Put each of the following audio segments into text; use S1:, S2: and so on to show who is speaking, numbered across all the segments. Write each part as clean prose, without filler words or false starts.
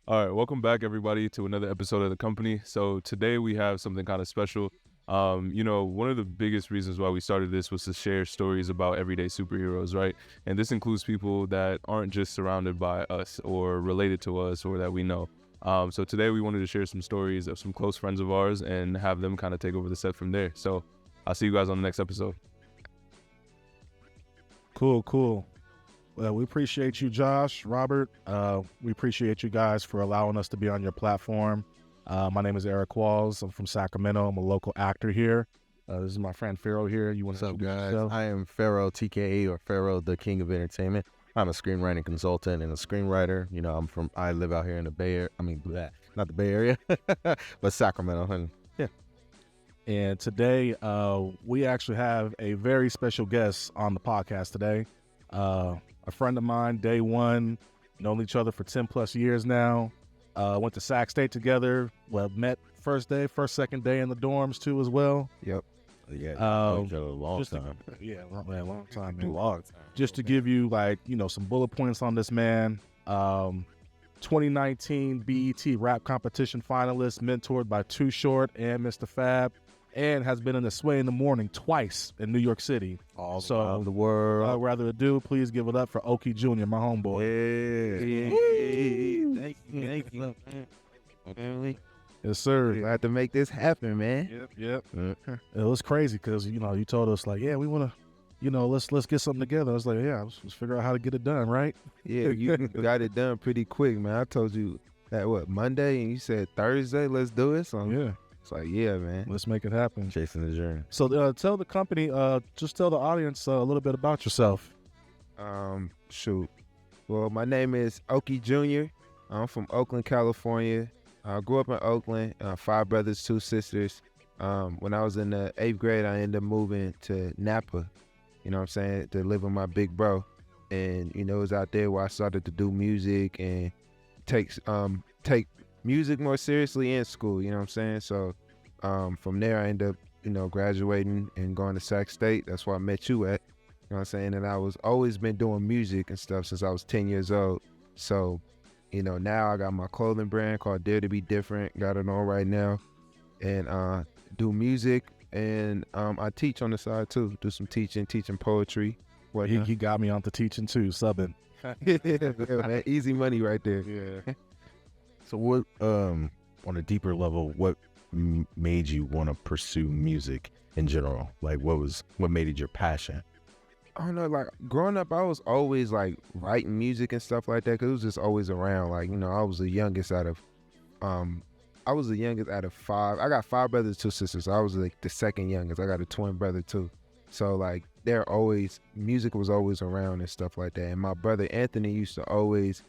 S1: All right, welcome back, everybody, to another episode of The Company. So today we have something kind of special. One of the biggest reasons why we started this was to share stories about everyday superheroes, right? And this includes people that aren't just surrounded by us or related to us or that we know. So today we wanted to share some stories of some close friends of ours and have them kind of take over the set from there. So I'll see you guys on the next episode.
S2: Cool. Well, we appreciate you, Josh, Robert. We appreciate you guys for allowing us to be on your platform. My name is Airric Qualls. I'm from Sacramento. I'm a local actor here. This is my friend Pharaoh here. You want to
S3: What's up, guys? I am Pharaoh, TKA, or Pharaoh, the King of Entertainment. I'm a screenwriting consultant and a screenwriter. You know, I live out here in the Bay Area. Not the Bay Area, but Sacramento. And yeah.
S2: And today, we actually have a very special guest on the podcast today. A friend of mine, day one, known each other for 10 plus years now. Went to Sac State together. Well, met second day in the dorms too as well.
S3: Yep. Yeah.
S2: A
S3: long time.
S2: Long time. Man. Long time. Just to give you some bullet points on this man. 2019 BET Rap Competition finalist, mentored by Too Short and Mr. Fab, and has been in the Sway in the Morning twice in New York City.
S3: All over the world.
S2: Without rather ado, please give it up for Okie Jr., my homeboy.
S3: Yeah. Thank you. Okay.
S2: Yes, sir.
S3: I had to make this happen, man.
S2: Yep. It was crazy because, you told us we want to, let's get something together. I was like, yeah, let's figure out how to get it done, right?
S3: Yeah, you got it done pretty quick, man. I told you that, Monday, and you said Thursday, let's do it. So
S2: yeah.
S3: It's like, yeah, man.
S2: Let's make it happen.
S3: Chasing the journey.
S2: So tell the company, just tell the audience a little bit about yourself.
S3: Shoot. Well, my name is Okie Jr. I'm from Oakland, California. I grew up in Oakland, 5 brothers, 2 sisters. When I was in the 8th grade, I ended up moving to Napa, to live with my big bro. And, it was out there where I started to do music and take music more seriously in school, So from there, I ended up, graduating and going to Sac State. That's where I met you at, And I was always been doing music and stuff since I was 10 years old. So, now I got my clothing brand called Dare to Be Different. Got it on right now. And do music. And I teach on the side too. Do some teaching poetry.
S2: He got me onto teaching too, subbing.
S3: Yeah, man, easy money right there.
S2: Yeah.
S4: So what, on a deeper level, what made you want to pursue music in general? Like what made it your passion?
S3: I don't know, growing up, I was always writing music and stuff like that, because it was just always around. I was the youngest out of 5. I got 5 brothers, 2 sisters. So I was the second youngest. I got a twin brother too. So music was always around and stuff like that. And my brother Anthony used to always,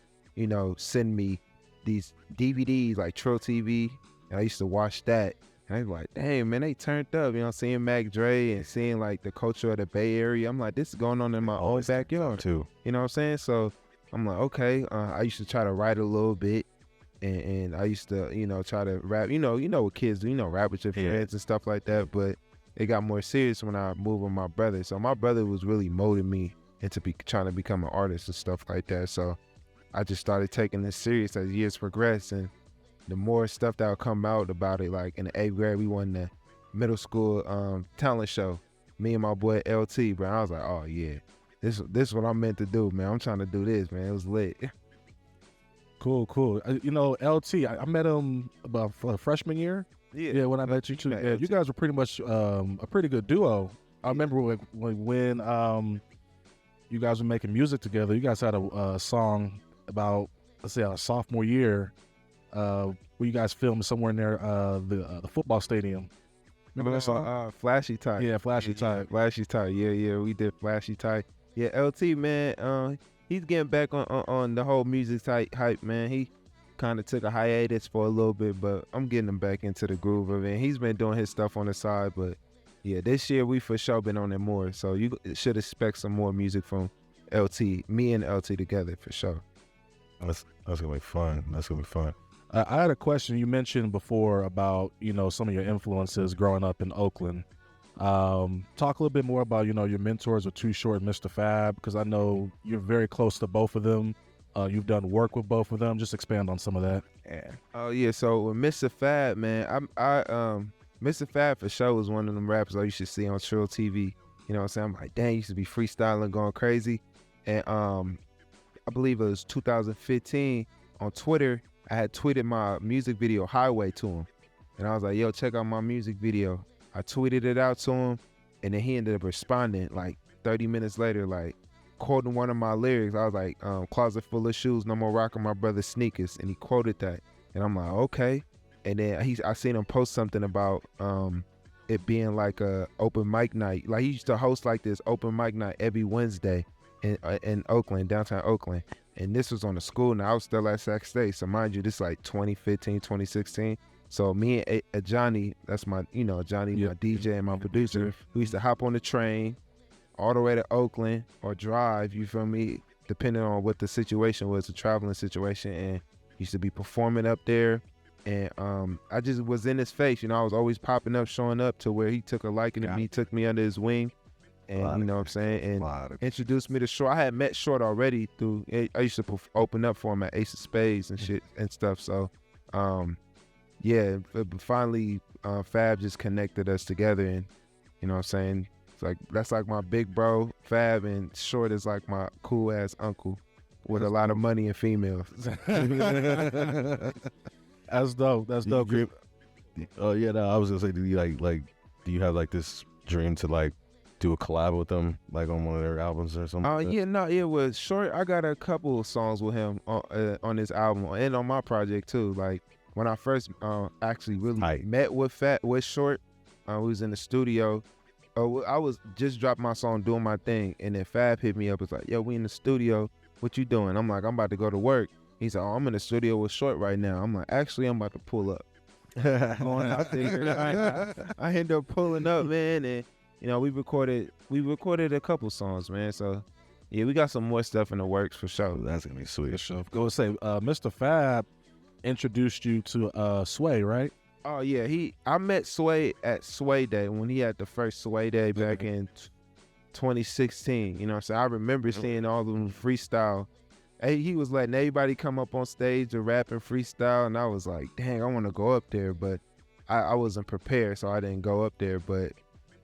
S3: send me these DVDs like Tro TV, and I used to watch that, and I was like, dang, man, they turned up, seeing Mac Dre and seeing the culture of the Bay Area. I'm like, this is going on in my own backyard
S4: too.
S3: You know what I'm saying? So I'm like, okay. I used to try to write a little bit, and I used to, try to rap. You know what kids do, rap with your friends and stuff like that. But it got more serious when I moved with my brother. So my brother was really molding me into trying to become an artist and stuff like that. So I just started taking this serious as years progressed, and the more stuff that would come out about it, in the 8th grade, we won the middle school talent show. Me and my boy LT, bro. I was like, oh yeah, this is what I'm meant to do, man. I'm trying to do this, man. It was lit.
S2: Cool. LT, I met him about freshman year. Yeah, when I met you too. Yeah, you guys were pretty much a pretty good duo. I remember when you guys were making music together. You guys had a song about, let's say, a sophomore year, where you guys filmed somewhere near the football stadium. Remember that song?
S3: Flashy Type.
S2: Yeah, Flashy Type.
S3: Flashy Type. Yeah, we did Flashy Type. Yeah, LT, man, he's getting back on the whole music hype, man. He kind of took a hiatus for a little bit, but I'm getting him back into the groove of it. He's been doing his stuff on the side, but yeah, this year we for sure been on it more. So you should expect some more music from LT, me and LT together for sure.
S4: That's gonna be fun.
S2: I had a question. You mentioned before about, some of your influences growing up in Oakland. Talk a little bit more about, your mentors with Too Short and Mr. Fab, because I know you're very close to both of them. You've done work with both of them. Just expand on some of that.
S3: Yeah. Oh yeah. So with Mr. Fab, man, Mr. Fab for sure was one of them rappers I used to see on Trill TV. You know what I'm saying? I'm like, dang, he used to be freestyling, going crazy. And I believe it was 2015 on Twitter. I had tweeted my music video Highway to him, and I was like, yo, check out my music video. I tweeted it out to him, and then he ended up responding like 30 minutes later, like quoting one of my lyrics. I was like, closet full of shoes, no more rocking my brother's sneakers. And he quoted that. And I'm like, okay. And then I seen him post something about it being like a open mic night. Like he used to host like this open mic night every Wednesday in Oakland, downtown Oakland. And this was on the school. Now I was still at Sac State. So mind you, this is like 2015, 2016. So me and Johnny, that's my, Johnny, my DJ and my producer, we used to hop on the train all the way to Oakland or drive, you feel me, depending on what the situation was, the traveling situation, and used to be performing up there. And I just was in his face, I was always popping up, showing up to where he took a liking to me, took me under his wing, and you know what I'm saying, and introduced me to Short. I had met Short already through, I used to open up for him at Ace of Spades and shit and stuff. So yeah, finally Fab just connected us together, and you know what I'm saying, it's like that's like my big bro Fab, and Short is like my cool ass uncle with a lot of money and females.
S2: That's dope. That's dope.
S4: Oh yeah, no, I was gonna say, do you like do you have like this dream to like do a collab with them, like on one of their albums or something?
S3: It was Short. I got a couple of songs with him on this album and on my project too. Like when I first actually really met with Short, we was in the studio. I was just dropped my song, doing my thing, and then Fab hit me up. It's like, yo, we in the studio. What you doing? I'm like, I'm about to go to work. He's like, oh, I'm in the studio with Short right now. I'm like, actually, I'm about to pull up. Going out there. I ended up pulling up, man, and we recorded a couple songs, man. So yeah, we got some more stuff in the works for sure.
S4: That's gonna be sweet.
S2: For sure. Go say, Mr. Fab introduced you to Sway, right?
S3: Oh yeah, I met Sway at Sway Day when he had the first Sway Day back in 2016. You know what I'm saying? I remember seeing all of them freestyle. Hey, he was letting everybody come up on stage to rap and freestyle, and I was like, dang, I want to go up there, but I wasn't prepared, so I didn't go up there. But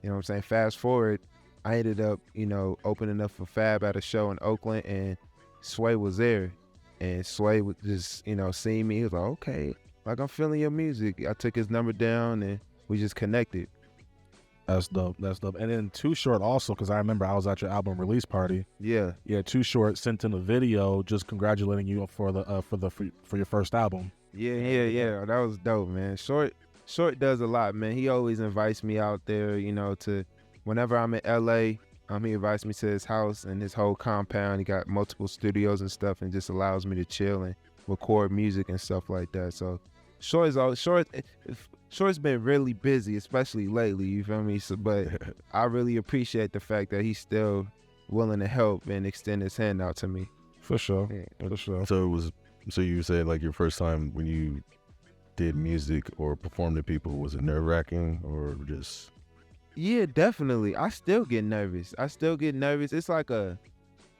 S3: you know what I'm saying? Fast forward, I ended up, opening up for Fab at a show in Oakland, and Sway was there, and Sway was just, seeing me. He was like, okay, like I'm feeling your music. I took his number down, and we just connected.
S2: That's dope. That's dope. And then Too Short also, because I remember I was at your album release party.
S3: Yeah.
S2: Too Short sent in a video just congratulating you for your first album.
S3: Yeah. That was dope, man. Short does a lot, man. He always invites me out there, to whenever I'm in LA. He invites me to his house and his whole compound. He got multiple studios and stuff, and just allows me to chill and record music and stuff like that. So Short's been really busy, especially lately, you feel me? So, but I really appreciate the fact that he's still willing to help and extend his hand out to me.
S2: For sure. Yeah. For sure.
S4: So you said like your first time when you did music or performed to people, was it nerve-wracking or just?
S3: Yeah, definitely. I still get nervous. It's like it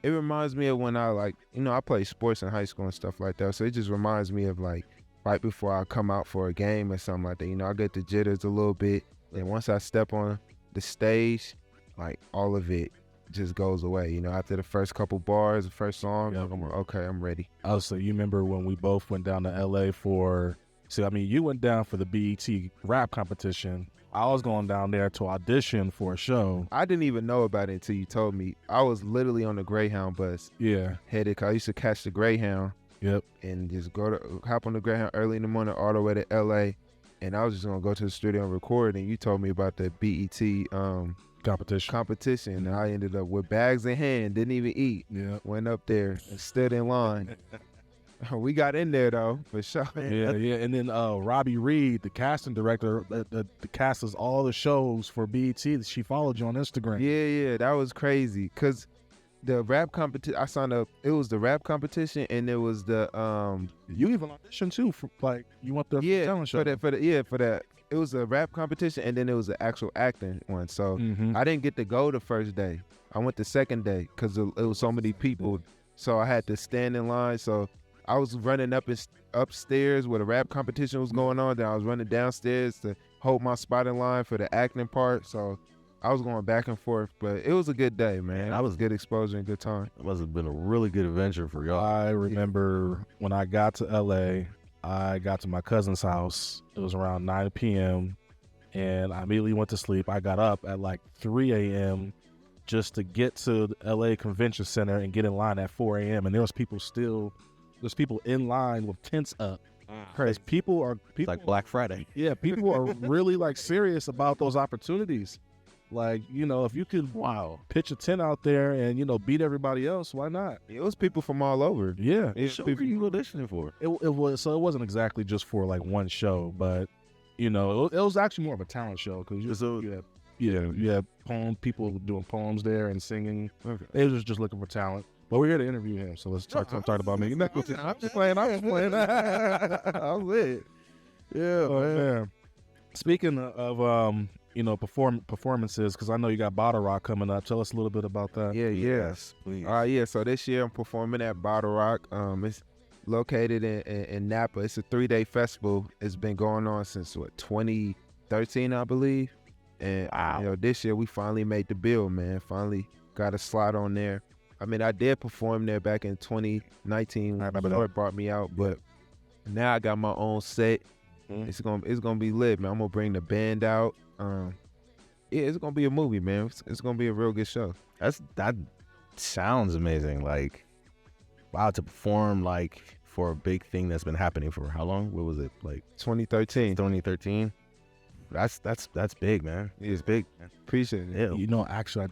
S3: reminds me of when I I played sports in high school and stuff like that. So it just reminds me of like right before I come out for a game or something like that. I get the jitters a little bit. And once I step on the stage, like all of it just goes away. After the first couple bars, the first song, I'm like, okay, I'm ready.
S2: Oh, so you remember when we both went down to LA you went down for the BET rap competition. I was going down there to audition for a show.
S3: I didn't even know about it until you told me. I was literally on the Greyhound bus.
S2: Yeah.
S3: Headed, cause I used to catch the Greyhound.
S2: Yep.
S3: And just hop on the Greyhound early in the morning all the way to LA. And I was just gonna go to the studio and record. And you told me about the BET competition. And I ended up with bags in hand, didn't even eat.
S2: Yeah.
S3: Went up there and stood in line. We got in there though, for sure.
S2: Yeah. And then Robbie Reed, the casting director, the casts all the shows for BET. She followed you on Instagram.
S3: Yeah, that was crazy. Cause the rap competition, I signed up. It was the rap competition, and it was the
S2: You even auditioned too for you went the talent show.
S3: For that. It was a rap competition, and then it was the actual acting one. So I didn't get to go the first day. I went the second day because it was so many people so I had to stand in line. So I was running upstairs where the rap competition was going on. Then I was running downstairs to hold my spot in line for the acting part. So I was going back and forth, but it was a good day, man. That was good exposure and good time.
S4: It must have been a really good adventure for y'all.
S2: I remember when I got to LA, I got to my cousin's house. It was around 9 p.m. and I immediately went to sleep. I got up at like 3 a.m. just to get to the LA Convention Center and get in line at 4 a.m. And there's people in line with tents up. Because people are
S4: It's like Black Friday.
S2: Yeah, people are really like serious about those opportunities. Like, you know, if you could pitch a tent out there and, you know, beat everybody else, why not?
S3: It was people from all over.
S2: Yeah.
S3: It
S4: What were you auditioning for?
S2: It was, so it wasn't exactly just for like one show, but, you know, it was actually more of a talent show because you had people doing poems there and singing.
S3: Okay.
S2: They was just looking for talent. But we're here to interview him, so let's talk about me. I'm just playing. I was lit. Yeah, man. Speaking of, you know, performances, because I know you got Bottle Rock coming up. Tell us a little bit about that.
S3: Yes,
S4: please.
S3: So this year I'm performing at Bottle Rock. It's located in Napa. It's a 3-day festival. It's been going on since 2013, I believe. And you know, this year we finally made the bill, man. Finally got a slot on there. I mean, I did perform there back in 2019. I remember that. It brought me out, but now I got my own set. It's gonna be lit, man. I'm gonna bring the band out. It's gonna be a movie, man. It's gonna be a real good show.
S4: That sounds amazing. Like, wow, to perform like for a big thing that's been happening for how long? What was it, like
S3: 2013?
S4: 2013. That's big, man. It's big.
S3: Appreciate it.
S4: Yeah.
S2: You know, actually,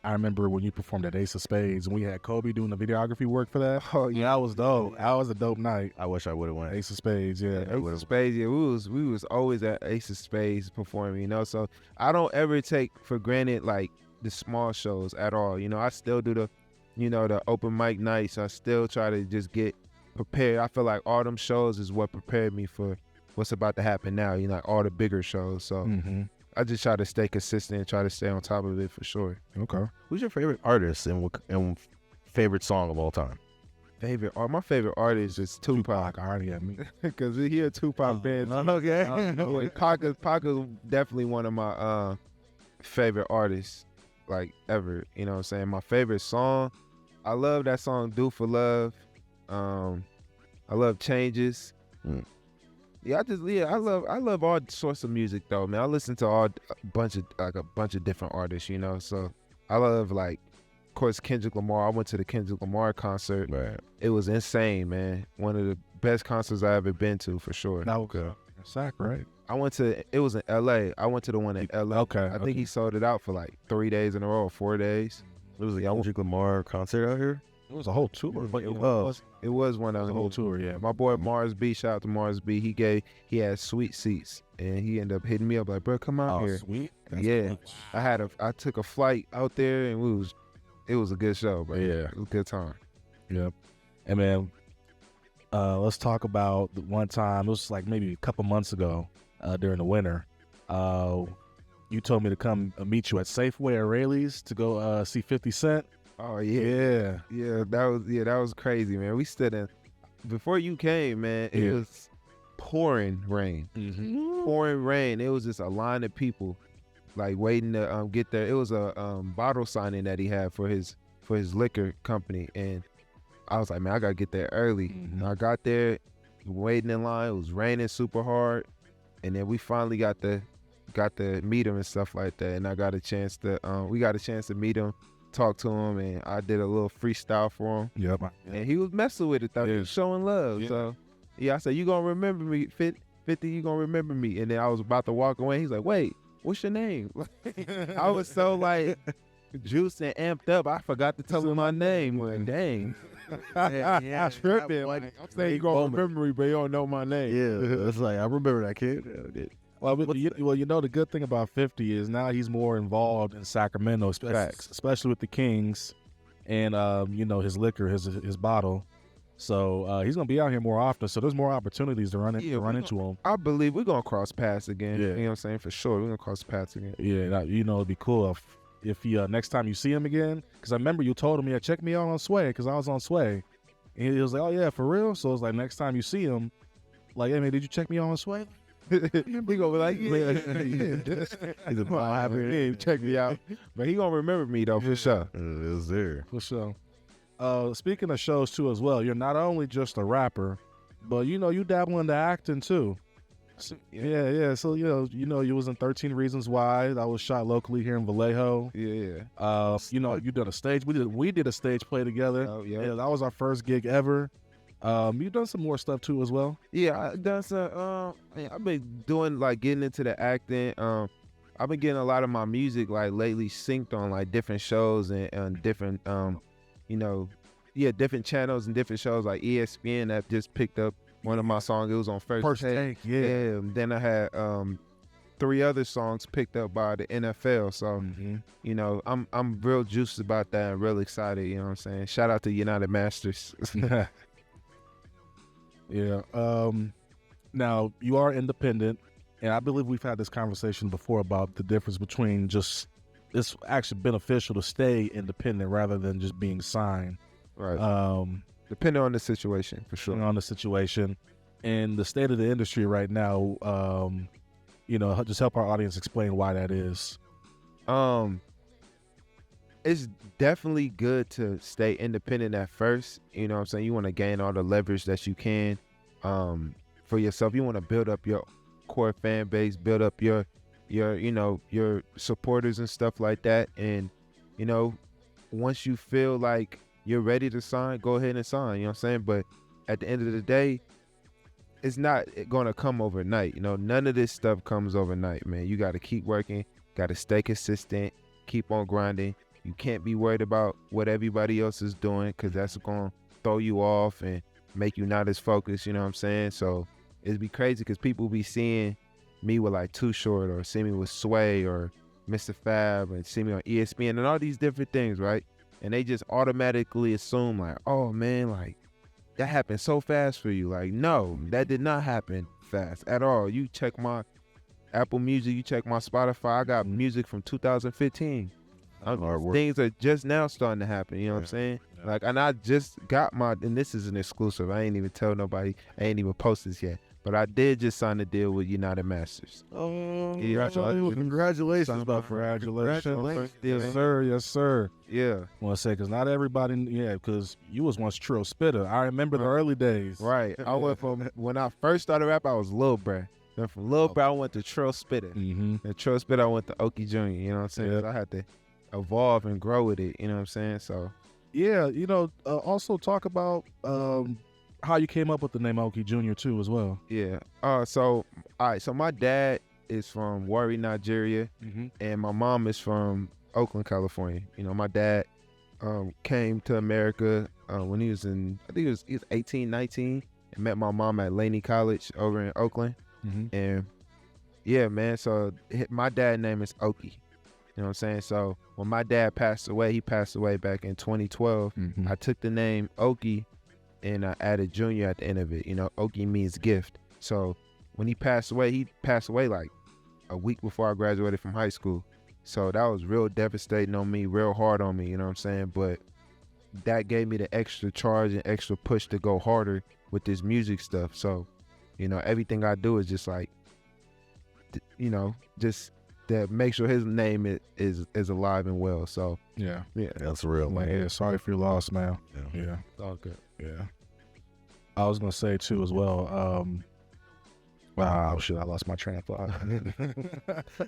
S2: I remember when you performed at Ace of Spades and we had Kobe doing the videography work for that.
S3: Oh yeah,
S2: that was dope. That was a dope night.
S4: I wish I would have went.
S2: Ace of Spades, yeah.
S3: Ace of Spades, yeah. We was always at Ace of Spades performing, you know. So I don't ever take for granted like the small shows at all. You know, I still do the open mic nights. I still try to just get prepared. I feel like all them shows is what prepared me for what's about to happen now. You know, like all the bigger shows. So I just try to stay consistent and try to stay on top of it for sure.
S2: Okay.
S4: Who's your favorite artist and favorite song of all time?
S3: My favorite artist is Tupac.
S2: I already have me.
S3: Because he a Tupac band.
S4: Okay.
S3: Pac is definitely one of my favorite artists, like ever. You know what I'm saying? My favorite song, I love that song "Do for Love." I love Changes. Yeah, I love all sorts of music though, man. I listen to a bunch of different artists, you know. So I love, like, of course, Kendrick Lamar. I went to the Kendrick Lamar concert.
S4: Right.
S3: It was insane, man. One of the best concerts I ever been to for sure.
S2: Okay. Sac, right?
S3: It was in LA. I went to the one in LA.
S2: Okay.
S3: I think he sold it out for like 3 days in a row, 4 days.
S4: It was a Kendrick Lamar concert out here.
S2: It was a whole tour.
S3: It was one of
S2: the whole tour, yeah.
S3: My boy Mars B, shout out to Mars B. He had sweet seats, and he ended up hitting me up like, bro, come out here.
S2: Sweet.
S3: Yeah, I took a flight out there, and it was a good show, bro.
S2: Yeah,
S3: it was a good time.
S2: Yep. And man, let's talk about the one time. It was like maybe a couple months ago, during the winter. You told me to come meet you at Safeway or Rayleigh's to go see 50 Cent.
S3: Oh yeah. That was crazy, man. We stood in before you came, man. It was pouring rain. Pouring rain. It was just a line of people like waiting to get there. It was a bottle signing that he had for his liquor company, and I was like, man, I gotta get there early. And I got there, waiting in line. It was raining super hard, and then we finally got to meet him and stuff like that. And I got a chance to meet him, talk to him, and I did a little freestyle for him.
S2: Yep.
S3: And he was messing with it though. He was showing love. So yeah, I said, you gonna remember me, 50, you gonna remember me. And then I was about to walk away. He's like, wait, what's your name? I was so like juiced and amped up, I forgot to tell him my name. Like, dang. I tripping. Like, I'm saying you gonna remember me, but you don't know my name.
S4: Yeah, it's like, I remember that kid.
S2: Well, you know, the good thing about 50 is now he's more involved in Sacramento, especially with the Kings, and you know, his liquor, his bottle. So he's gonna be out here more often. So there's more opportunities to run into him.
S3: I believe we're gonna cross paths again.
S2: Yeah.
S3: You know what I'm saying? For sure, we're gonna cross paths again.
S2: Yeah, you know, it'd be cool if he next time you see him again, because I remember you told him, yeah, check me out on Sway, because I was on Sway, and he was like, oh yeah, for real. So it's like next time you see him, like, hey man, did you check me out on Sway?
S3: He gonna be like, yeah. He's happy. Check me out, but he gonna remember me though for sure.
S4: It was there.
S2: For sure. Speaking of shows too as well, you're not only just a rapper, but you dabble into acting too. Yeah. So you was in 13 Reasons Why. That was shot locally here in Vallejo.
S3: Yeah.
S2: You done a stage. We did a stage play together.
S3: Oh yeah.
S2: Yeah, that was our first gig ever. You've done some more stuff too as well.
S3: Yeah, I've done some. I've been doing like getting into the acting. I've been getting a lot of my music like lately synced on like different shows and different different channels and different shows like ESPN that just picked up one of my songs. It was on First Take.
S2: Yeah.
S3: And then I had 3 other songs picked up by the NFL. So I'm real juiced about that and real excited. You know what I'm saying? Shout out to United Masters.
S2: Yeah. Now you are independent, and I believe we've had this conversation before about the difference between just it's actually beneficial to stay independent rather than just being signed.
S3: Right. Depending on the situation, for sure.
S2: On the situation and the state of the industry right now, just help our audience explain why that is.
S3: It's definitely good to stay independent at first. You know what I'm saying? You want to gain all the leverage that you can for yourself. You want to build up your core fan base, build up your supporters and stuff like that. And, once you feel like you're ready to sign, go ahead and sign, you know what I'm saying? But at the end of the day, it's not going to come overnight. None of this stuff comes overnight, man. You got to keep working, got to stay consistent, keep on grinding. You can't be worried about what everybody else is doing because that's going to throw you off and make you not as focused, you know what I'm saying? So it'd be crazy because people be seeing me with like Too Short or see me with Sway or Mr. Fab and see me on ESPN and all these different things, right? And they just automatically assume like, oh man, like that happened so fast for you. Like, no, that did not happen fast at all. You check my Apple Music, you check my Spotify, I got music from 2015. Things are just now starting to happen, you know what I'm saying? Yeah. Like, and I just got and this is an exclusive. I ain't even tell nobody. I ain't even post this yet. But I did just sign a deal with United Masters.
S2: Oh, congratulations, my friend. Congratulations. Yes, sir. Yes, sir.
S3: Yeah.
S2: I want to say, because not everybody, because you was once Trill Spitter. I remember the early days.
S3: Right. I went from, when I first started rap, I was Lil Bra. Then from Lil Bra, I went to Trill Spitter.
S2: Mm-hmm.
S3: And Trill Spitter, I went to Okie Jr., you know what I'm saying?
S2: Yep.
S3: I had to evolve and grow with it, you know what I'm saying? So
S2: yeah, also talk about how you came up with the name Okie Jr. too as well.
S3: Yeah. So my dad is from Warri, Nigeria, and my mom is from Oakland, California. My dad came to America when he was he was 18, 19, and met my mom at Laney College over in Oakland. And yeah, man, so my dad's name is Okie. You know what I'm saying? So when my dad passed away, he passed away back in 2012. I took the name Okie and I added Junior at the end of it. Okie means gift. So when he passed away like a week before I graduated from high school. So that was real devastating on me, real hard on me, you know what I'm saying? But that gave me the extra charge and extra push to go harder with this music stuff. So, everything I do is just like, just to make sure his name is alive and well. So
S2: yeah,
S4: that's real, man.
S2: Yeah, sorry for your loss, man. Yeah.
S3: It's all good.
S2: Yeah. I was gonna say too as well. Wow, shit! I lost my train of thought.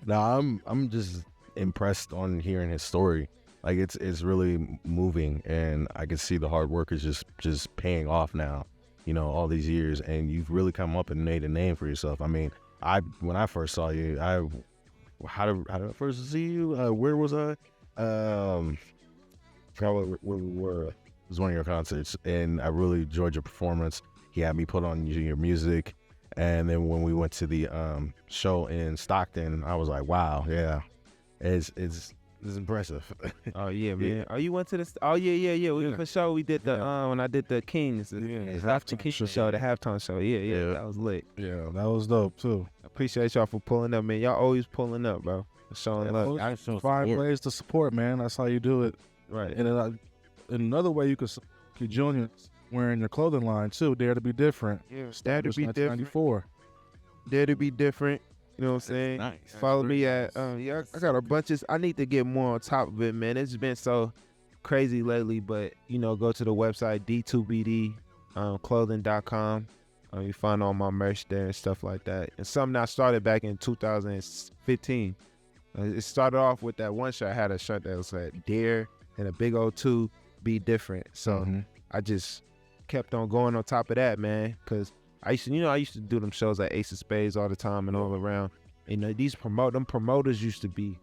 S4: No, I'm just impressed on hearing his story. Like it's really moving, and I can see the hard work is just paying off now. All these years, and you've really come up and made a name for yourself. I mean, when I first saw you, how did I first see you? Where was I? Forgot where we were. It was one of your concerts, and I really enjoyed your performance. He had me put on your music, and then when we went to the show in Stockton, I was like, wow, yeah, it's impressive.
S3: Oh yeah, man. Yeah. Oh, you went to the? Oh yeah. For sure, we did the when I did the Kings, the halftime show, the halftime show. Yeah, that was lit.
S2: Yeah, that was dope too.
S3: I appreciate y'all for pulling up, man. Y'all always pulling up, bro. showing love.
S2: Find ways to support, man. That's how you do it.
S3: Right.
S2: And then, another way you could support Junior wearing your clothing line too. Dare to be different.
S3: Yeah, Dare to be different.
S2: 1994.
S3: Dare to be different. You know what I'm saying?
S4: Nice.
S3: Follow me at I got a bunch of. I need to get more on top of it, man. It's been so crazy lately, but go to the website d2bd clothing.com. You find all my merch there and stuff like that. And something I started back in 2015. It started off with that one shirt. I had a shirt that was like Dare and a big old 2, be different. So I just kept on going on top of that, man. Cause I used to do them shows like Ace of Spades all the time and all around. These promoters used to be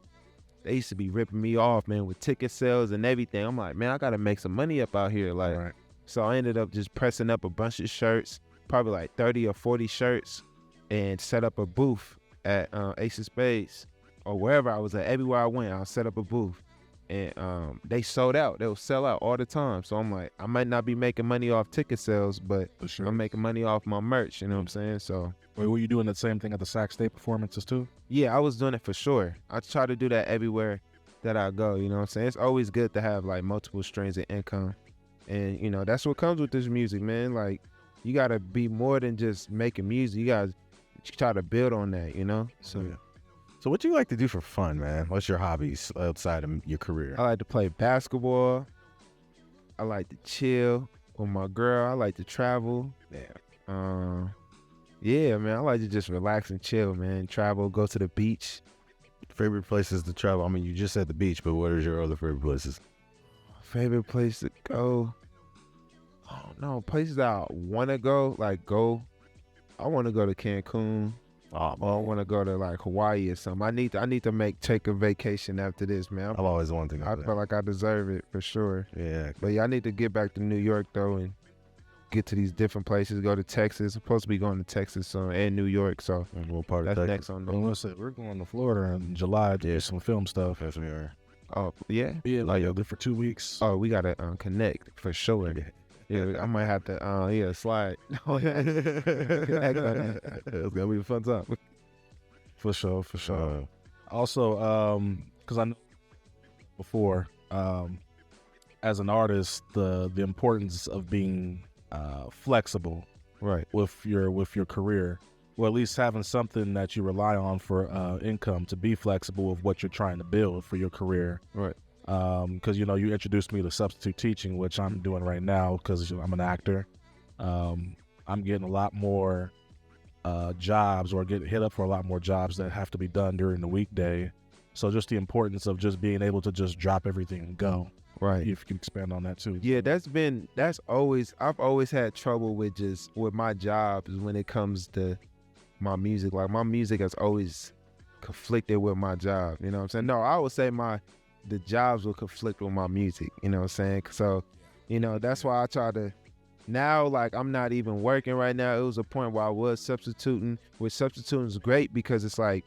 S3: ripping me off, man, with ticket sales and everything. I'm like, man, I gotta make some money up out here. Like,
S2: Right.
S3: So I ended up just pressing up a bunch of shirts, probably like 30 or 40 shirts, and set up a booth at Ace of Spades or wherever I was at. Everywhere I went, I'll set up a booth. And they sold out. They'll sell out all the time. So I'm like, I might not be making money off ticket sales, but
S2: For sure.
S3: I'm making money off my merch. You know what I'm saying? So
S2: Wait, were you doing the same thing at the Sac State performances too?
S3: yeah, I was doing it for sure. I try to do that everywhere that I go. You know what I'm saying? It's always good to have like multiple streams of income. And that's what comes with this music, man. Like, you gotta be more than just making music. You gotta try to build on that, So
S2: Yeah.
S4: So what do you like to do for fun, man? What's your hobbies outside of your career?
S3: I like to play basketball. I like to chill with my girl. I like to travel. Yeah, man. I like to just relax and chill, man. Travel, go to the beach.
S4: Favorite places to travel? I mean, you just said the beach, but what are your other favorite places?
S3: Favorite place to go? I don't know. Places that I want to go, I want to go to Cancun.
S4: Oh,
S3: Or I want to go to like Hawaii or something. I need to take a vacation after this, man.
S4: I've always wanted to
S3: I
S4: go
S3: feel like I deserve it for sure.
S4: there.
S3: But yeah, I need to get back to New York though and get to these different places. Go to Texas. I'm supposed to be going to Texas and New York, so
S4: Yeah. What part
S3: that's
S4: of
S3: next
S4: Texas?
S3: on
S2: Well,
S3: the.
S2: let's say we're going to Florida in July to do some film stuff.
S4: Yes, we are.
S3: Oh yeah.
S2: Yeah, like live for 2 weeks.
S3: Oh, we gotta connect for sure. Yeah, I might have to. Slide.
S4: It's gonna be a fun time.
S2: For sure. Also, because I know before, as an artist, the importance of being flexible
S3: Right.
S2: with your career, or at least having something that you rely on for income to be flexible with what you're trying to build for your career.
S3: Right.
S2: Because you introduced me to substitute teaching, which I'm doing right now because I'm an actor. I'm getting a lot more jobs, or getting hit up for a lot more jobs that have to be done during the weekday. So just the importance of just being able to just drop everything and go.
S3: Right.
S2: If you can expand on that too.
S3: Yeah, I've always had trouble with my jobs when it comes to my music. Like, my music has always conflicted with my job. You know what I'm saying? No, I would say the jobs will conflict with my music. You know what I'm saying? So, that's why I try to. Now, like, I'm not even working right now. It was a point where I was substituting. Which substituting is great because it's like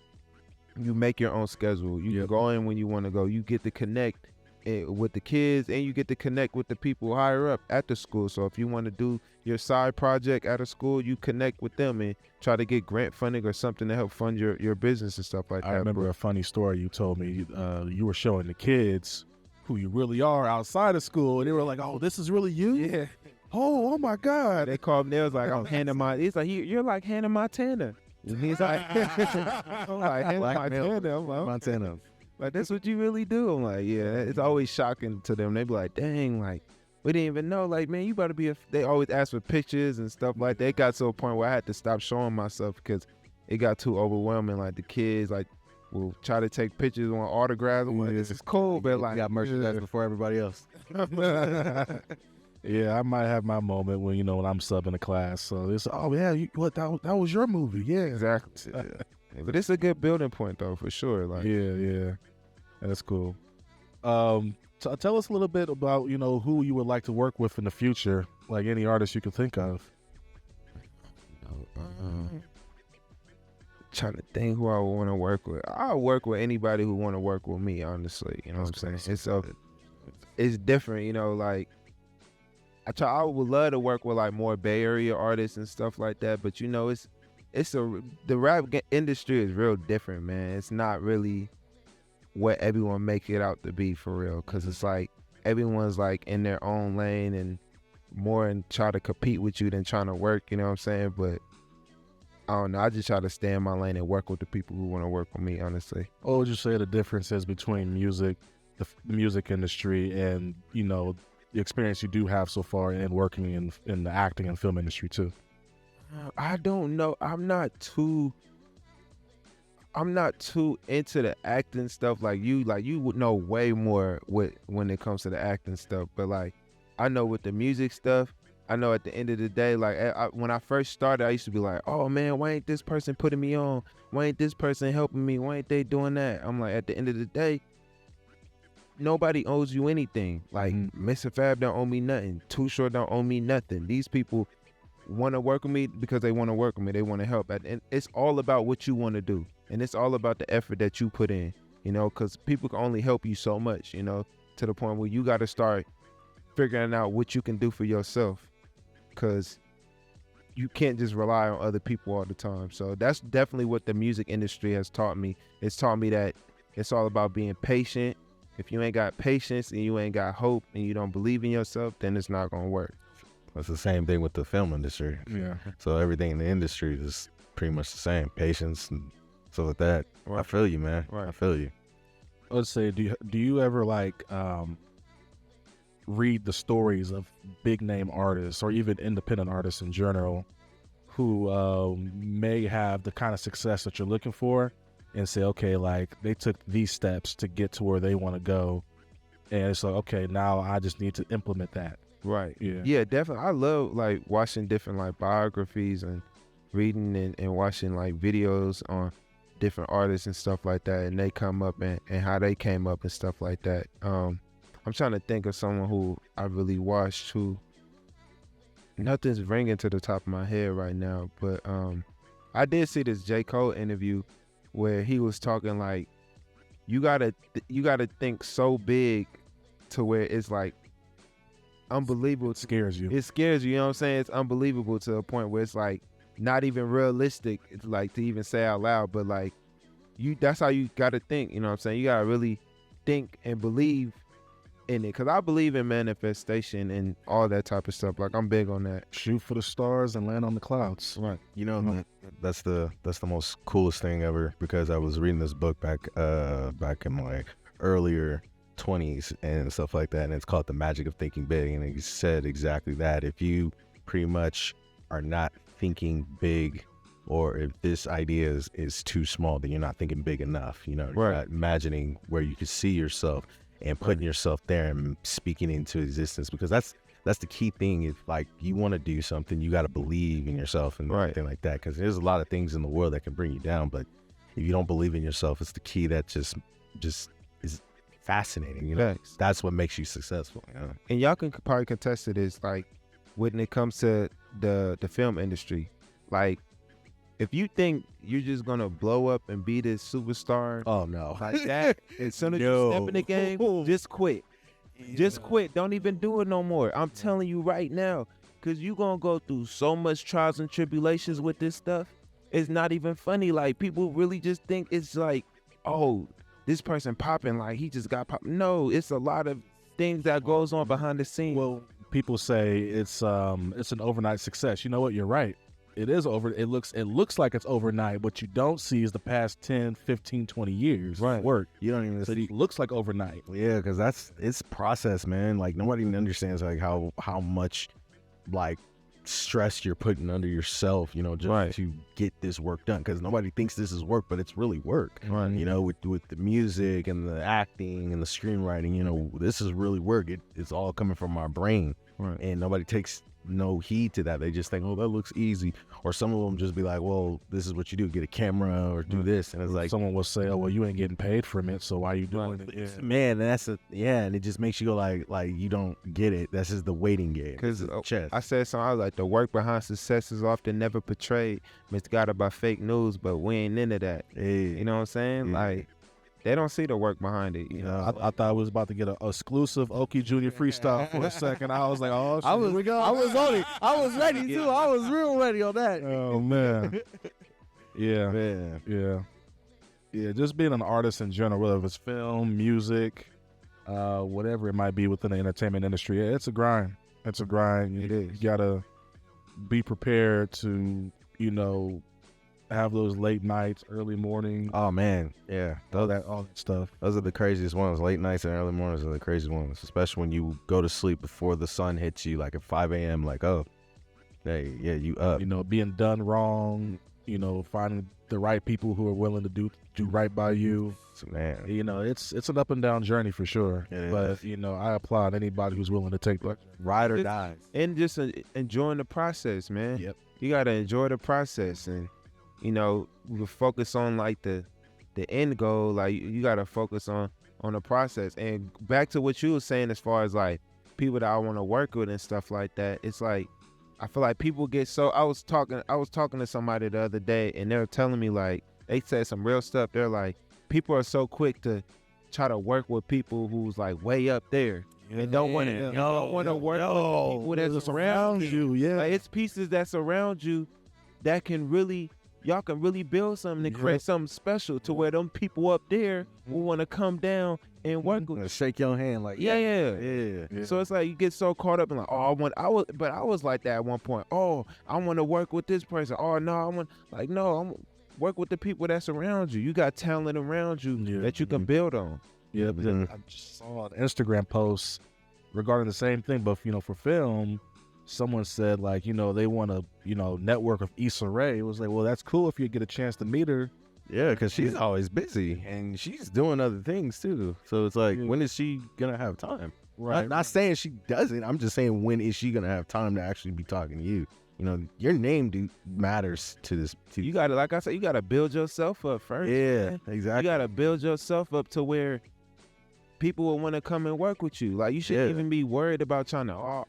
S3: you make your own schedule. You can go in when you want to go. You get to connect with the kids, and you get to connect with the people higher up at the school. So if you want to do your side project at a school, you connect with them and try to get grant funding or something to help fund your business and stuff like that.
S2: I remember a funny story you told me. You were showing the kids who you really are outside of school, and they were like, "Oh, this is really you."
S3: Yeah.
S2: Oh my God.
S3: They called me. They was like, "I'm Hannah Montana." He's like, "You're like Hannah Montana." And he's like, "I'm like Hannah Montana." I'm like,
S4: Montana.
S3: like, that's what you really do. I'm like, yeah. It's always shocking to them. They be like, "Dang, like, we didn't even know." Like, man, you better be. They always ask for pictures and stuff like that. It got to a point where I had to stop showing myself because it got too overwhelming. Like, the kids, like, will try to take pictures on autographs. I'm like, this is cool, but like,
S4: got merchandise before everybody else.
S2: Yeah, I might have my moment when when I'm subbing a class. So it's that was your movie, yeah.
S3: exactly. Yeah, but it's a good building point though, for sure. Like,
S2: Yeah, that's cool. Tell us a little bit about who you would like to work with in the future, like any artist you can think of.
S3: Trying to think who I would want to work with. I'll work with anybody who want to work with me, honestly. You know what I'm saying? It's different, like, I would love to work with like more Bay Area artists and stuff like that, but the rap industry is real different, man. It's not really what everyone make it out to be for real. Cause it's like everyone's like in their own lane and more and try to compete with you than trying to work, you know what I'm saying? But I don't know, I just try to stay in my lane and work with the people who want to work with me, honestly.
S2: What would you say the difference is between music, the music industry, and, you know, the experience you do have so far in working in the acting and film industry too?
S3: I don't know. I'm not too into the acting stuff like you. Like, you would know way more when it comes to the acting stuff. But like, I know with the music stuff, I know at the end of the day, like when I first started, I used to be like, oh man, why ain't this person putting me on? Why ain't this person helping me? Why ain't they doing that? I'm like, at the end of the day, nobody owes you anything. Like, Mr. Fab don't owe me nothing. Too Short don't owe me nothing. These people want to work with me because they want to work with me. They want to help. And it's all about what you want to do. And it's all about the effort that you put in, you know, because people can only help you so much, you know, to the point where you got to start figuring out what you can do for yourself, because you can't just rely on other people all the time. So that's definitely what the music industry has taught me. It's taught me that it's all about being patient. If you ain't got patience and you ain't got hope and you don't believe in yourself, then it's not going to work.
S4: That's the same thing with the film industry.
S2: Yeah.
S4: So everything in the industry is pretty much the same. Patience and stuff like that.
S3: Right.
S4: I feel you, man.
S3: Right.
S4: I feel you.
S2: Let's say, do you ever like read the stories of big name artists or even independent artists in general who may have the kind of success that you're looking for, and say, okay, like they took these steps to get to where they want to go, and it's like, okay, now I just need to implement that.
S3: Right.
S2: Yeah.
S3: Yeah, definitely. I love like watching different like biographies and reading and watching like videos on different artists and stuff like that, and they come up and how they came up and stuff like that. I'm trying to think of someone who I really watched who nothing's ringing to the top of my head right now, but I did see this J. Cole interview where he was talking like you gotta think so big to where it's like unbelievable.
S2: It scares you.
S3: It scares you, you know what I'm saying? It's unbelievable to a point where it's like not even realistic, it's like to even say out loud, but like that's how you gotta think, you know what I'm saying? You gotta really think and believe in it, because I believe in manifestation and all that type of stuff. Like, I'm big on that.
S2: Shoot for the stars and land on the clouds.
S3: Right.
S4: You know, that's the most coolest thing ever, because I was reading this book back in my earlier 20s and stuff like that, and it's called The Magic of Thinking Big, and it said exactly that. If you pretty much are not thinking big, or if this idea is too small, then you're not thinking big enough. You know,
S3: Right.
S4: you're not imagining where you could see yourself and putting yourself there and speaking into existence, because that's the key thing. If like you want to do something, you got to believe in yourself and
S3: Right.
S4: everything like that, because there's a lot of things in the world that can bring you down, but if you don't believe in yourself, it's the key that just is fascinating, you know.
S3: Facts.
S4: That's what makes you successful, you know?
S3: And y'all can probably contest to this, like when it comes to the film industry, like if you think you're just gonna blow up and be this superstar
S4: Oh no.
S3: like that, as soon as you step in the game, just quit. Just quit. Don't even do it no more. I'm telling you right now, because you're going to go through so much trials and tribulations with this stuff. It's not even funny. Like, people really just think it's like, oh, this person popping, like he just got popped. No, it's a lot of things that goes on behind the scenes.
S2: Well, people say it's an overnight success. You know what? You're right. It is over. It looks like it's overnight. What you don't see is the past 10, 15, 20 years
S3: Right.
S2: work.
S4: You don't even
S2: So
S4: see.
S2: it looks like overnight.
S4: Yeah, because it's process, man. Like nobody even understands like how much like stress you're putting under yourself, you know, just
S3: Right.
S4: to get this work done. Because nobody thinks this is work, but it's really work.
S3: Right.
S4: You know, with the music and the acting and the screenwriting, you know, this is really work. It's all coming from our brain,
S3: Right.
S4: and nobody takes no heed to that. They just think, oh, that looks easy. Or some of them just be like, well, this is what you do, get a camera or do this, and it's like,
S2: Someone will say, "Oh, well, you ain't getting paid from it, so why are you doing
S3: Right.
S2: it?" Yeah.
S4: man, and it just makes you go like you don't get it. That's just the waiting game.
S3: Because
S4: It's chess.
S3: I said something, I was like, the work behind success is often never portrayed, misguided by fake news, but we ain't into that.
S4: Hey,
S3: You know what I'm saying?
S4: Yeah.
S3: Like, they don't see the work behind it. You know?
S2: I thought I was about to get an exclusive Oki Jr. freestyle for a second. I was like, "Oh, shit, here we go."
S4: I was ready too. I was real ready on that.
S2: Oh man. Yeah.
S4: Man.
S2: Yeah. Yeah, just being an artist in general, whether it's film, music, whatever it might be within the entertainment industry, yeah, it's a grind. It's a grind.
S3: It is.
S2: You gotta be prepared to, have those late nights, early morning,
S4: Oh man, yeah.
S2: all that stuff.
S4: Those are the craziest ones. Late nights and early mornings are the craziest ones, especially when you go to sleep before the sun hits you, like at 5 a.m. Like, oh, hey, yeah, you up.
S2: Being done wrong, finding the right people who are willing to do right by you.
S4: So, man,
S2: It's an up and down journey for sure.
S4: It
S2: But I applaud anybody who's willing to take that.
S4: ride or die.
S3: And just enjoying the process, man.
S2: Yep.
S3: You gotta enjoy the process, and we focus on like the end goal. Like you gotta focus on the process. And back to what you were saying, as far as like people that I want to work with and stuff like that, it's like I feel like people get so. I was talking to somebody the other day, and they were telling me, like, they said some real stuff. They're like, people are so quick to try to work with people who's like way up there. And don't want to work with people that's around you.
S2: Yeah,
S3: Like, it's pieces that's around you that y'all can really build something and create something special to where them people up there will want to come down and work with you.
S4: Shake your hand, like,
S3: Yeah. So it's like you get so caught up in like, oh, I was like that at one point. Oh, I want to work with this person. Oh no, I'm work with the people that's around you. You got talent around you that you can build on.
S2: Yeah, but then I just saw an Instagram post regarding the same thing, but for film, someone said like, they want to, network with Issa Rae. It was like, well, that's cool if you get a chance to meet her.
S4: Yeah, because she's always busy and she's doing other things too. So it's like, when is she gonna have time?
S2: Right.
S4: Not saying she doesn't. I'm just saying, when is she gonna have time to actually be talking to you? Your name matters to this.
S3: You gotta, like I said, you gotta build yourself up first.
S4: Yeah,
S3: man.
S4: exactly.
S3: You gotta build yourself up to where people will want to come and work with you. Like, you shouldn't even be worried about trying to,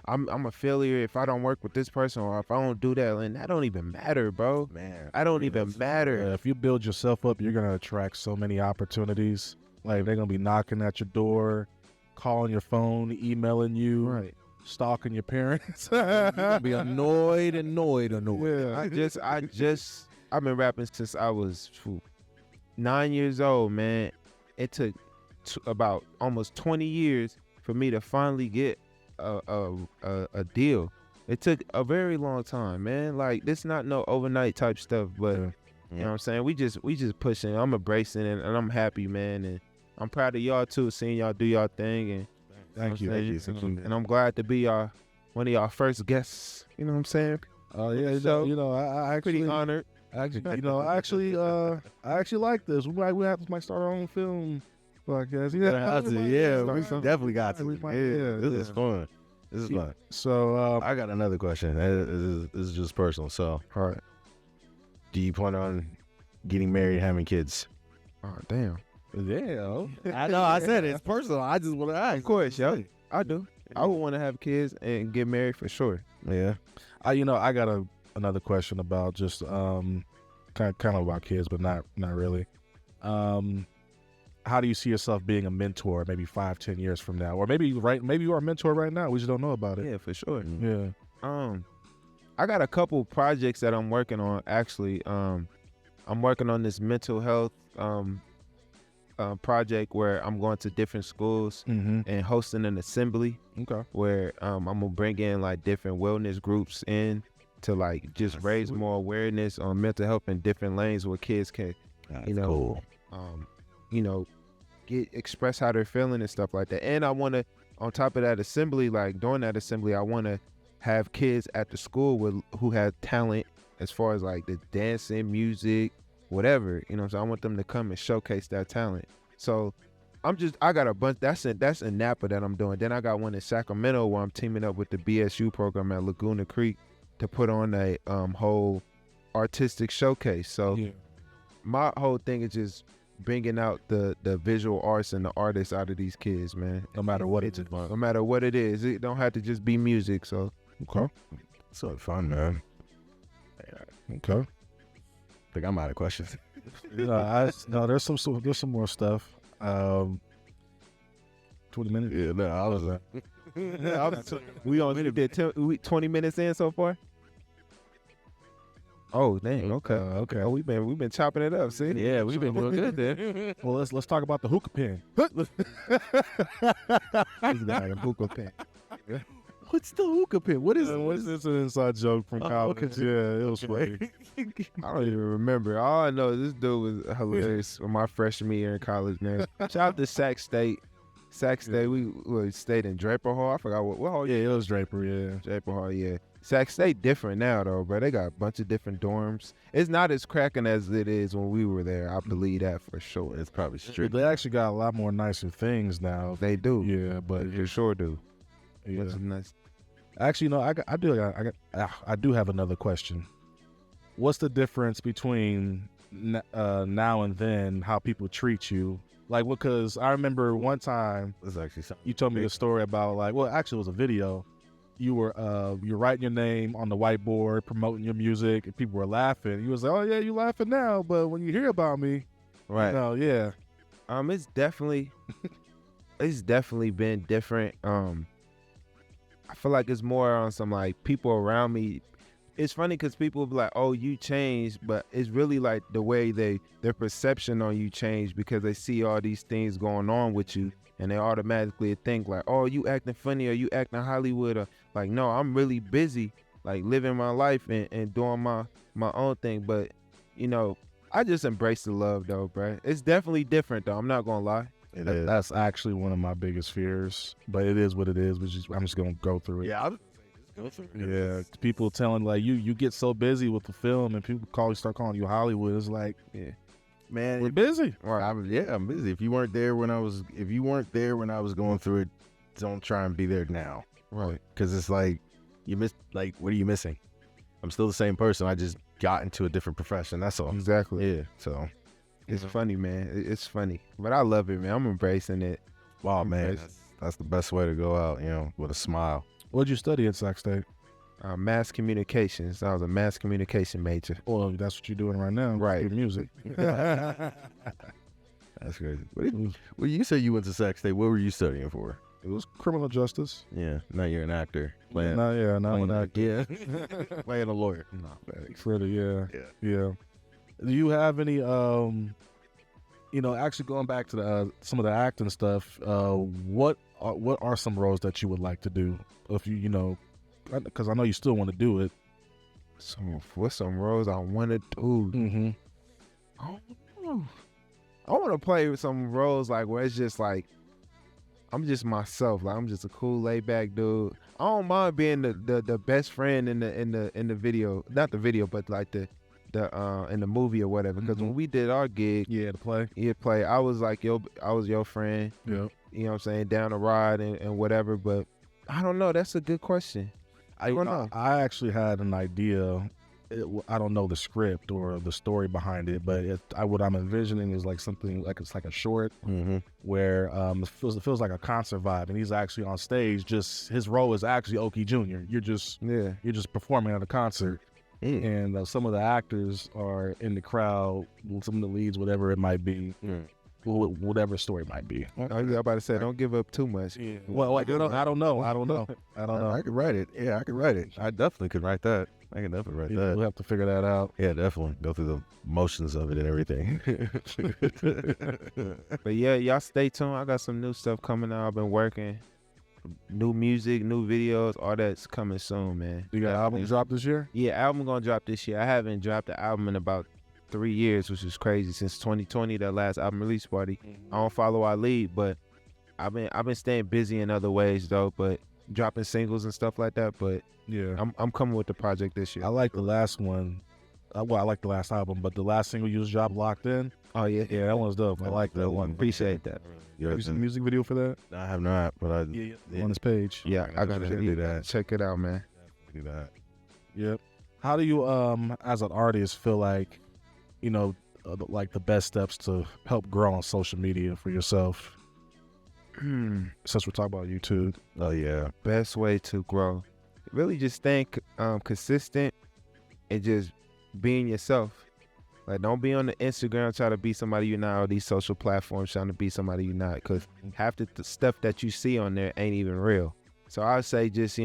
S3: I'm a failure if I don't work with this person, or if I don't do that. And that don't even matter, bro.
S4: Man,
S3: I don't even matter.
S2: Yeah, if you build yourself up, you're gonna attract so many opportunities. Like, they're gonna be knocking at your door, calling your phone, emailing you,
S3: Right.
S2: stalking your parents.
S4: You're gonna be annoyed.
S3: Yeah. I've been rapping since I was 9 years old, man. It took about almost 20 years for me to finally get a deal. It took a very long time, man. Like, this not no overnight type stuff, but you know what I'm saying? We just pushing. I'm embracing it, and I'm happy, man. And I'm proud of y'all too, seeing y'all do y'all thing. And
S2: Thank you.
S3: And I'm glad to be one of y'all first guests. You know what I'm saying?
S2: Oh yeah,
S3: So,
S2: I actually
S3: Pretty honored.
S2: I actually like this. We might start our own film podcast.
S4: We definitely got to. This is fun.
S2: So
S4: I got another question. This is just personal. So,
S2: all right.
S4: do you plan on getting married and having kids?
S3: Oh, damn.
S2: Yeah.
S4: I know. I said it's personal. I just want to ask.
S3: Of course, yo. I do. I would want to have kids and get married for sure.
S4: Yeah.
S2: I got another question about just kind of about kids, but not really. How do you see yourself being a mentor maybe 5-10 years from now, or maybe you are a mentor right now, we just don't know about it?
S3: Yeah, for sure.
S2: Yeah.
S3: I got a couple projects that I'm working on, actually. I'm working on this mental health project where I'm going to different schools and hosting an assembly.
S2: Okay.
S3: Where I'm gonna bring in like different wellness groups in to like just raise more awareness on mental health in different lanes where kids can,
S4: cool.
S3: express how they're feeling and stuff like that. And I want to, on top of that assembly, like during that assembly, I want to have kids at the school who have talent as far as like the dancing, music, whatever. You know what I'm saying? I want them to come and showcase that talent. So I got a bunch. That's in Napa that I'm doing. Then I got one in Sacramento where I'm teaming up with the BSU program at Laguna Creek to put on a whole artistic showcase. So my whole thing is just bringing out the visual arts and the artists out of these kids, man.
S2: No matter what it is.
S3: No matter what it is. It don't have to just be music. So
S2: Okay.
S4: So fun, man.
S2: Okay.
S4: I think I'm out of questions.
S2: There's some more stuff. 20 minutes.
S4: Yeah, no, I was.
S3: we 20 minutes in so far. Oh, dang. Okay.
S2: Okay.
S3: Oh, we've been chopping it up. See?
S4: Yeah, we've been doing good there.
S2: Well, let's talk about the hookah pen.
S3: He's got a hookah pen.
S2: What's the hookah pen? What is it? What's this? An inside joke from college?
S4: okay.
S2: Yeah, it was funny.
S3: I don't even remember. All I know is this dude was hilarious in my freshman year in college, man. Shout out to Sac State. Sac State, we stayed in Draper Hall. I forgot what hall.
S2: Yeah, it was Draper. Yeah.
S3: Draper Hall, yeah. Sac State different now, though, bro. They got a bunch of different dorms. It's not as cracking as it is when we were there. I believe that for sure.
S4: It's probably strict.
S2: They actually got a lot more nicer things now.
S3: They do.
S2: Yeah, but
S3: They sure do.
S2: yeah.
S3: Which is nice.
S2: Actually, no, I do have another question. What's the difference between now and then, how people treat you? Like, because I remember one time
S4: It's actually something.
S2: you told me a story about, like, well, actually it was a video. You were you're writing your name on the whiteboard, promoting your music, and people were laughing. You was like, oh yeah, you laughing now, but when you hear about me,
S3: Right.
S2: no, yeah,
S3: It's definitely been different. I feel like it's more on some like people around me. It's funny because people be like, "Oh, you changed," but it's really like the way their perception on you changed because they see all these things going on with you, and they automatically think like, "Oh, you acting funny or you acting Hollywood," or like, "No, I'm really busy, like living my life and doing my own thing." But you know, I just embrace the love though, bro. It's definitely different though. I'm not gonna lie.
S4: It is.
S2: that's actually one of my biggest fears. But it is what it is. I'm just gonna go through it.
S4: Yeah, I'm just go through it.
S2: Yeah, people telling like you get so busy with the film and people start calling you Hollywood. It's like,
S3: Yeah.
S4: Man,
S2: we're busy.
S4: I'm busy. If you weren't there when I was going through it, don't try and be there now.
S3: Right.
S4: Because it's like you miss. Like, what are you missing? I'm still the same person. I just got into a different profession. That's all.
S3: Exactly.
S4: Yeah. So,
S3: It's funny, man. It's funny, but I love it, man. I'm embracing it.
S4: wow, man,
S3: Okay.
S4: that's the best way to go out. With a smile.
S2: What'd you study at Sac State?
S3: Mass communications. I was a mass communication major.
S2: Well, that's what you're doing right now.
S3: Right.
S2: Your music.
S4: That's crazy. Well, you said you went to Sac State. What were you studying for?
S2: It was criminal justice.
S4: Yeah. Now you're an actor. Playing.
S2: Not an actor.
S4: Yeah. Playing a lawyer. No.
S2: Further, yeah.
S4: Yeah.
S2: Yeah. Do you have any, actually going back to some of the acting stuff, what are some roles that you would like to do? If because I know you still want to do it.
S3: What's some roles I want to do?
S2: Mm-hmm.
S3: I don't know. I want to play with some roles like where it's just like I'm just myself. Like I'm just a cool, laid back dude. I don't mind being the best friend in the video, not the video, but like the in the movie or whatever. Because when we did our gig,
S2: Yeah, to play.
S3: I was like I was your friend.
S2: Yeah.
S3: You know what I'm saying? Down the ride and whatever. But I don't know. That's a good question. I don't know.
S2: I actually had an idea. I don't know the script or the story behind it, but what I'm envisioning is like something like it's like a short
S4: Mm-hmm.
S2: where it feels like a concert vibe, and he's actually on stage. Just his role is actually Okie Jr. You're just performing at a concert, and some of the actors are in the crowd, some of the leads, whatever it might be. Whatever story might be.
S3: I was about to say, don't give up too much.
S2: Yeah. Well, I don't know.
S4: I could write it. Yeah, I could write it. I definitely could write that. I can definitely write that.
S2: We'll have to figure that out.
S4: Yeah, definitely. Go through the motions of it and everything.
S3: But yeah, y'all stay tuned. I got some new stuff coming out. I've been working. New music, new videos, all that's coming soon, man.
S2: You got an album drop this year?
S3: Yeah, album gonna drop this year. I haven't dropped an album in about 3 years, which is crazy. Since 2020, that last album release party. I don't follow our lead, but I've been staying busy in other ways though. But dropping singles and stuff like that. But
S2: Yeah.
S3: I'm coming with the project this year.
S2: I like the last one. I like the last album, but the last single you just dropped, Locked In.
S3: Oh yeah,
S2: Yeah, that one's dope. I like that one.
S3: Appreciate that.
S2: Have you seen the music video for that?
S4: I have not, but I
S2: On his page.
S3: Yeah, I gotta
S4: do that.
S3: Check it out, man.
S4: Do that.
S2: Yep. How do you, as an artist, feel like, like the best steps to help grow on social media for yourself? Since we're talking about YouTube.
S4: Oh yeah.
S3: Best way to grow, really just staying consistent and just being yourself. Like, don't be on the Instagram trying to be somebody you're not, or these social platforms trying to be somebody you're not, because half the stuff that you see on there ain't even real. So I would say just,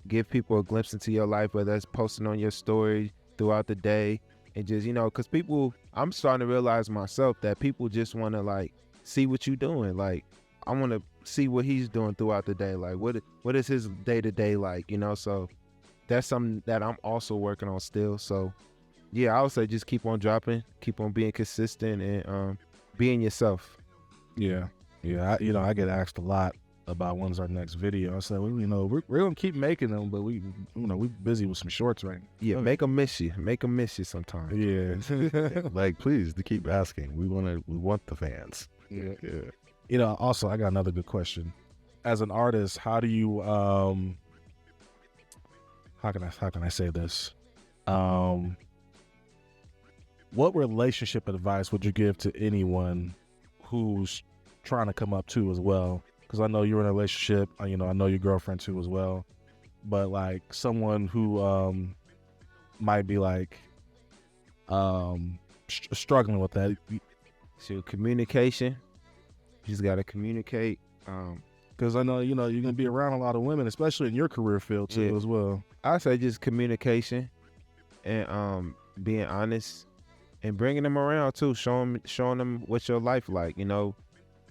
S3: give people a glimpse into your life, whether that's posting on your story, throughout the day, and just, you know, because people, I'm starting to realize myself that people just want to like see what you're doing. Like, I want to see what he's doing throughout the day. Like, what is his day-to-day like, you know? So that's something that I'm also working on still. So yeah, I would say just keep on dropping, keep on being consistent, and being yourself.
S2: Yeah. I get asked a lot about when's our next video. I said, well, you know, we're gonna keep making them, but we busy with some shorts right now.
S3: Yeah, make them miss you sometimes.
S2: Yeah.
S4: Like, please, to keep asking. We want the fans.
S2: Yeah. You know, also, I got another good question. As an artist, how do you how can I say this? What relationship advice would you give to anyone who's trying to come up too as well? Because I know you're in a relationship. You know, I know your girlfriend too as well. But like someone who might be like struggling with that.
S3: So communication, you just gotta communicate.
S2: Because I know, you know, you're gonna be around a lot of women, especially in your career field too as well.
S3: I say just communication and being honest and bringing them around too, showing them what your life like, you know,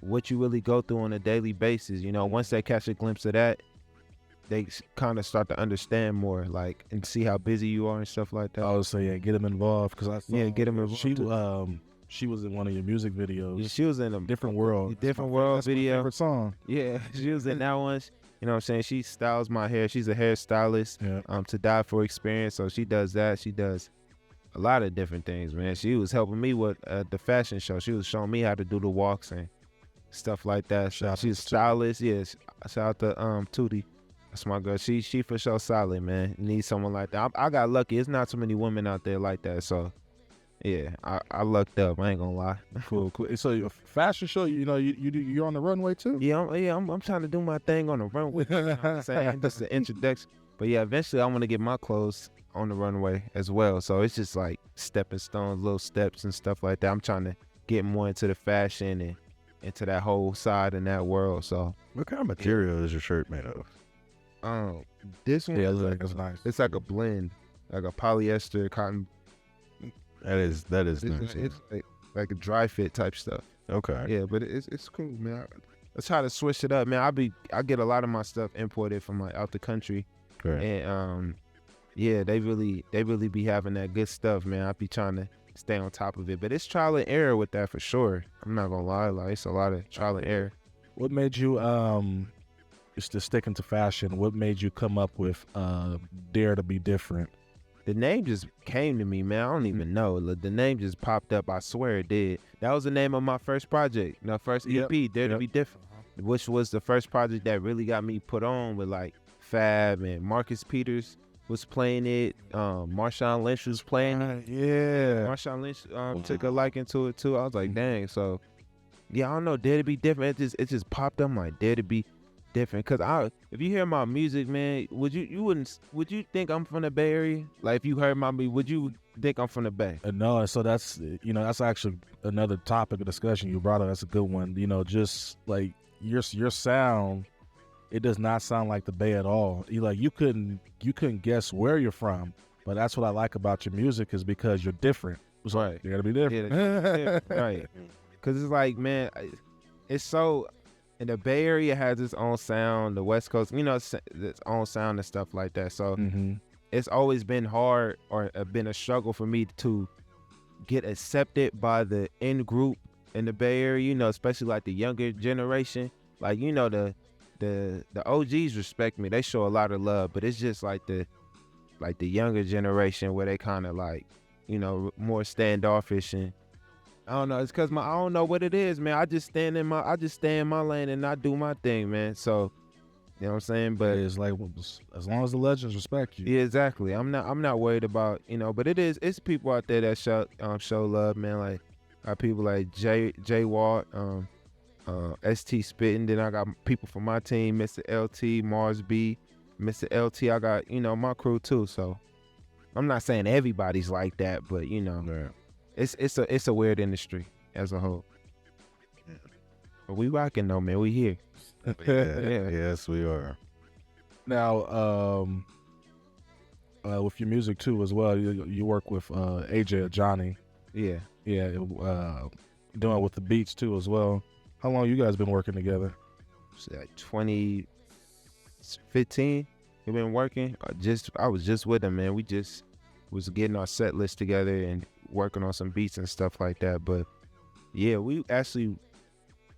S3: what you really go through on a daily basis. You know, once they catch a glimpse of that, they kind of start to understand more, like, and see how busy you are and stuff like that.
S2: I would say, yeah, get them involved, because I saw
S3: get them involved.
S2: She was in one of your music videos.
S3: Yeah, she was in a
S2: Different World.
S3: Different World video.
S2: My favorite song.
S3: Yeah, she was in that one. You know what I'm saying? She styles my hair. She's a hairstylist.
S2: Yeah.
S3: To Die For Experience. So she does that. She does a lot of different things, man. She was helping me with the fashion show. She was showing me how to do the walks and stuff like that. So she's a stylist. Yes. Shout out to Tootie. That's my girl. She for sure solid, man. Need someone like that. I got lucky. It's not too many women out there like that. So yeah, I lucked up. I ain't gonna lie.
S2: Cool. So a fashion show, you know, you're on the runway too?
S3: Yeah, I'm trying to do my thing on the runway. You know what I'm saying? Just the introduction. But yeah, eventually I want to get my clothes on the runway as well. So it's just like stepping stones, little steps and stuff like that. I'm trying to get more into the fashion and into that whole side in that world. So
S4: What kind of material is your shirt made of?
S3: This one,
S2: Yeah, that's nice.
S3: it's like a blend, like a polyester cotton.
S4: That is nice.
S3: It's like a dry fit type stuff.
S4: Okay.
S3: Yeah, but it's cool, man. I try to switch it up, man. I get a lot of my stuff imported from like out the country,
S4: Right.
S3: and yeah, they really be having that good stuff, man. I be trying to stay on top of it, but it's trial and error with that for sure. I'm not gonna lie, like it's a lot of trial and error.
S2: What made you just to sticking to fashion? What made you come up with Dare to Be Different?
S3: The name just came to me, man. I don't even know. The name just popped up. I swear it did. That was the name of my first project, my first EP, Dare to Be Different, which was the first project that really got me put on with like Fab and Marcus Peters was playing it. Marshawn Lynch was playing it.
S2: Yeah.
S3: Marshawn Lynch took a liking to it too. I was like, dang. So yeah, I don't know. Dare to Be Different. It just popped up. Like, Dare to Be Different. Cause if you hear my music, man, would you think I'm from the Bay Area? Like, if you heard my music, would you think I'm from the Bay?
S2: No, so that's actually another topic of discussion you brought up. That's a good one. You know, just like your sound, it does not sound like the Bay at all. You couldn't guess where you're from, but that's what I like about your music, is because you're different.
S3: Right.
S2: You gotta be different.
S3: Yeah, right. Cause it's like, man, it's so. And the Bay Area has its own sound. The West Coast, you know, its own sound and stuff like that. So it's always been hard, or been a struggle for me to get accepted by the in group in the Bay Area. You know, especially like the younger generation. Like, you know, the OGs respect me. They show a lot of love, but it's just like the younger generation where they kind of like, you know, more standoffish. And I don't know. It's because I don't know what it is, man. I just stay in my lane and I do my thing, man. So, you know what I'm saying? But
S2: it's like, as long as the legends respect you.
S3: Yeah, exactly. I'm not worried about, you know. But it's people out there that show love, man. Like people like J Walt, ST Spitting. Then I got people from my team, Mr. LT, Mars B, Mr. LT. I got, you know, my crew too. So I'm not saying everybody's like that, but you know.
S4: Yeah.
S3: It's a weird industry as a whole. Yeah. But we rocking though, man. We here.
S4: Yeah. Yes, we are.
S2: Now, with your music too as well. You work with AJ or Johnny.
S3: Yeah.
S2: Yeah, doing with the beats too as well. How long you guys been working together?
S3: So like 2015, we've been working. I was just with him, man. We just was getting our set list together and working on some beats and stuff like that. But yeah, we actually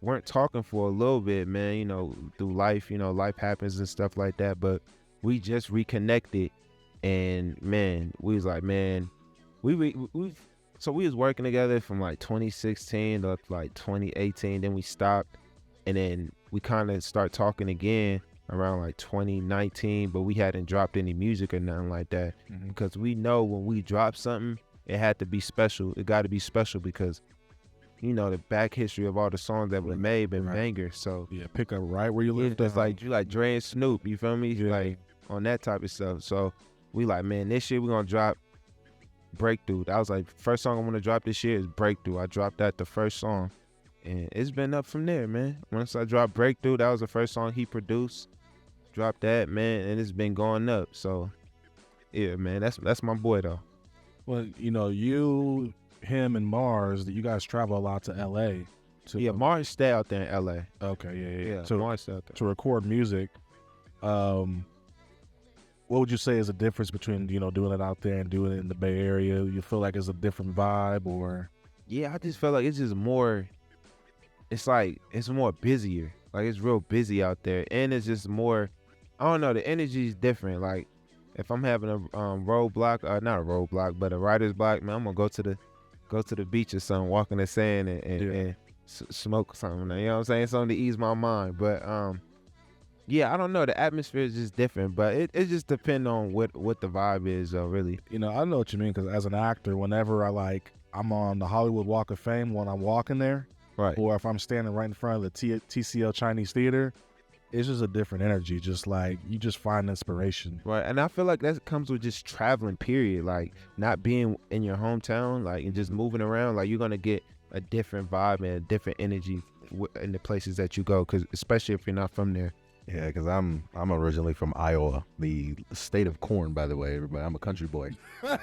S3: weren't talking for a little bit, man. You know, through life, life happens and stuff like that. But we just reconnected, and man, we was like, man, so we was working together from like 2016 to like 2018. Then we stopped, and then we kind of start talking again around like 2019. But we hadn't dropped any music or nothing like that, because we know when we drop something, it had to be special. It got to be special because, the back history of all the songs that were made been bangers. So
S2: yeah, pick up right where you live.
S3: It's like you like Dre and Snoop. You feel me?
S2: Yeah.
S3: Like on that type of stuff. So we like, man, this year we're gonna drop Breakthrough. That was like first song I'm gonna drop this year is Breakthrough. I dropped that the first song, and it's been up from there, man. Once I dropped Breakthrough, that was the first song he produced. Dropped that, man, and it's been going up. So yeah, man, that's my boy though.
S2: Well, you, him, and Mars, you guys travel a lot to LA.
S3: Yeah, Mars stay out there in LA.
S2: Okay, yeah.
S3: So Mars stay out there
S2: to record music. What would you say is the difference between doing it out there and doing it in the Bay Area? You feel like it's a different vibe, or?
S3: Yeah, I just feel like it's just more. It's like it's more busier. Like it's real busy out there, and it's just more. I don't know. The energy is different. Like if I'm having a roadblock, not a roadblock, but a writer's block, man, I'm gonna go to the beach or something, walk in the sand and smoke something. You know what I'm saying? Something to ease my mind. But yeah, I don't know. The atmosphere is just different, but it just depends on what the vibe is, really.
S2: I know what you mean, because as an actor, whenever I'm on the Hollywood Walk of Fame when I'm walking there,
S3: right,
S2: or if I'm standing right in front of the TCL Chinese Theater, it's just a different energy. Just like you just find inspiration,
S3: right? And I feel like that comes with just traveling. Period. Like not being in your hometown, like and just moving around. Like you're gonna get a different vibe and a different energy in the places that you go, because especially if you're not from there.
S4: Yeah, because I'm originally from Iowa, the state of corn, by the way, everybody. I'm a country boy. Yeah,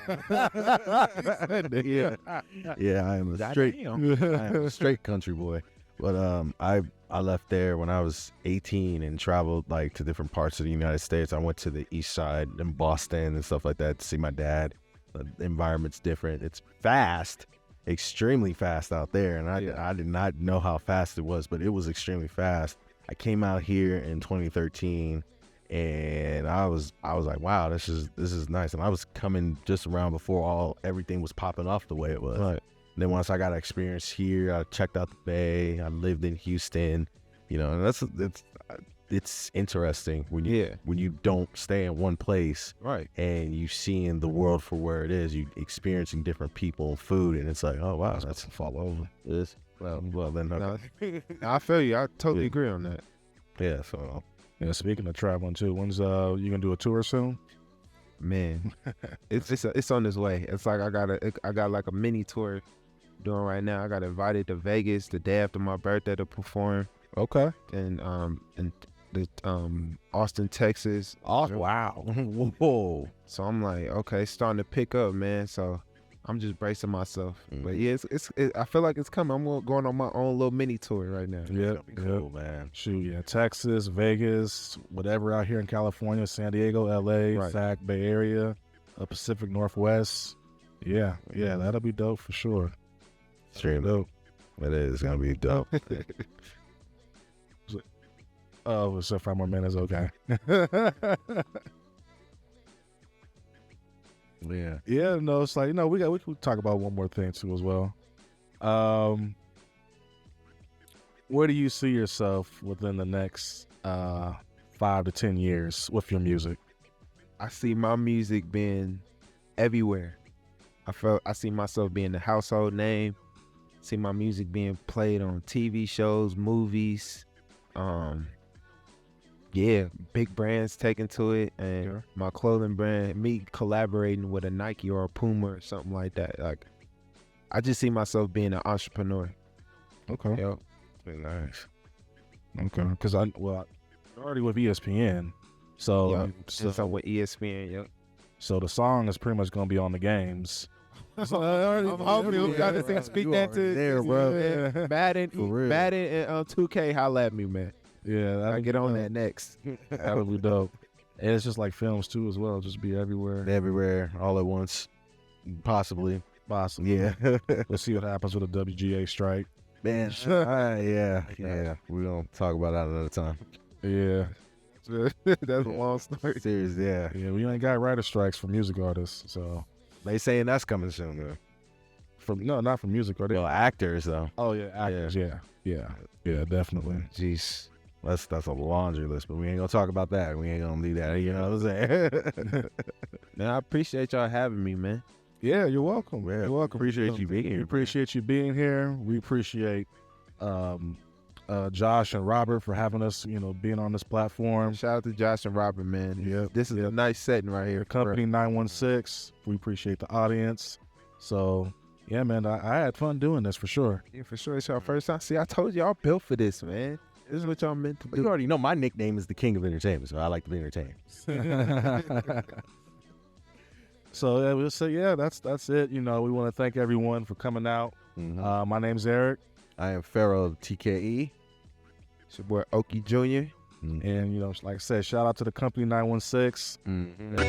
S4: I am a straight country boy. But I left there when I was 18 and traveled like to different parts of the United States. I went to the east side in Boston and stuff like that to see my dad. The environment's different. It's fast, extremely fast out there, and I did not know how fast it was, but it was extremely fast. I came out here in 2013, and I was like, wow, this is nice. And I was coming just around before everything was popping off the way it was.
S3: Right.
S4: And then once I got experience here, I checked out the Bay. I lived in Houston, and it's interesting when you don't stay in one place,
S3: right?
S4: And you seeing the world for where it is. You experiencing different people and food, and it's like, oh wow, that's fall over. It is. Well, then okay.
S3: No, I feel you. I totally agree on that.
S4: Yeah. So
S2: speaking of traveling too, when's you gonna do a tour soon?
S3: Man, it's on its way. It's like I got like a mini tour doing right now. I got invited to Vegas the day after my birthday to perform.
S2: Okay.
S3: And the Austin, Texas.
S2: Oh wow. Whoa.
S3: So I'm like, okay, it's starting to pick up, man. So I'm just bracing myself. But yeah, I feel like it's coming. I'm going on my own little mini tour right now.
S2: Yeah,
S4: cool, man.
S2: Shoot, yeah, Texas, Vegas, whatever out here in California, San Diego, LA,
S3: Right.
S2: SAC, Bay Area, Pacific Northwest. Yeah, that'll be dope for sure.
S4: Extremely dope. It is gonna be dope.
S2: Oh, so 5 more minutes, okay. Yeah, no, it's like, we can talk about one more thing too as well. Where do you see yourself within the next 5 to 10 years with your music?
S3: I see my music being everywhere. I see myself being the household name. See my music being played on TV shows, movies. Big brands taking to it, and my clothing brand, me collaborating with a Nike or a Puma or something like that. Like, I just see myself being an entrepreneur.
S2: Okay.
S3: Yep.
S4: Very nice.
S2: Okay. Because I'm already with ESPN, so
S3: So with ESPN, yep.
S2: So the song is pretty much gonna be on the games.
S3: I'm hoping y'all just think I speak
S4: You
S3: that
S4: already
S3: to
S4: there, bro.
S3: Yeah. Madden
S4: For real.
S3: and 2K. Holla at me, man.
S2: Yeah,
S3: I get on that next.
S2: That'll be dope. And it's just like films too as well. Just be everywhere.
S4: Everywhere, all at once, possibly.
S2: Possibly.
S4: Yeah,
S2: Let's see what happens with the WGA strike.
S4: man. Yeah. We're gonna talk about that another time.
S2: Yeah.
S3: That's a long story.
S4: Serious, yeah.
S2: Yeah, we ain't got writer strikes for music artists. So
S4: They saying that's coming soon though.
S2: not for music artists.
S4: Well, actors though.
S2: Oh yeah, actors. Yeah, definitely.
S3: Jeez.
S4: That's a laundry list, but we ain't gonna talk about that. We ain't gonna leave that. You know what I'm saying?
S3: Man, I appreciate y'all having me, man.
S2: Yeah, you're welcome.
S4: Yeah,
S2: You're welcome.
S4: appreciate you being here.
S2: We appreciate you being here. We appreciate Josh and Robert for having us, being on this platform.
S3: Shout out to Josh and Robert, man.
S2: Yep,
S3: This is a nice setting right here.
S2: Company 916. We appreciate the audience. So, yeah, man, I had fun doing this for sure.
S3: Yeah, for sure. It's our first time. See, I told y'all built for this, man. This is what y'all meant to
S4: But you
S3: do.
S4: already know my nickname is the King of Entertainment, so I like to be entertained.
S2: So yeah, we'll say, that's it. We want to thank everyone for coming out.
S4: Mhm.
S2: My name's Airric,
S4: I am Pharaoh of TKE.
S3: It's your boy Okie Jr.
S2: and like I said, shout out to the Company 916.
S4: Mhm.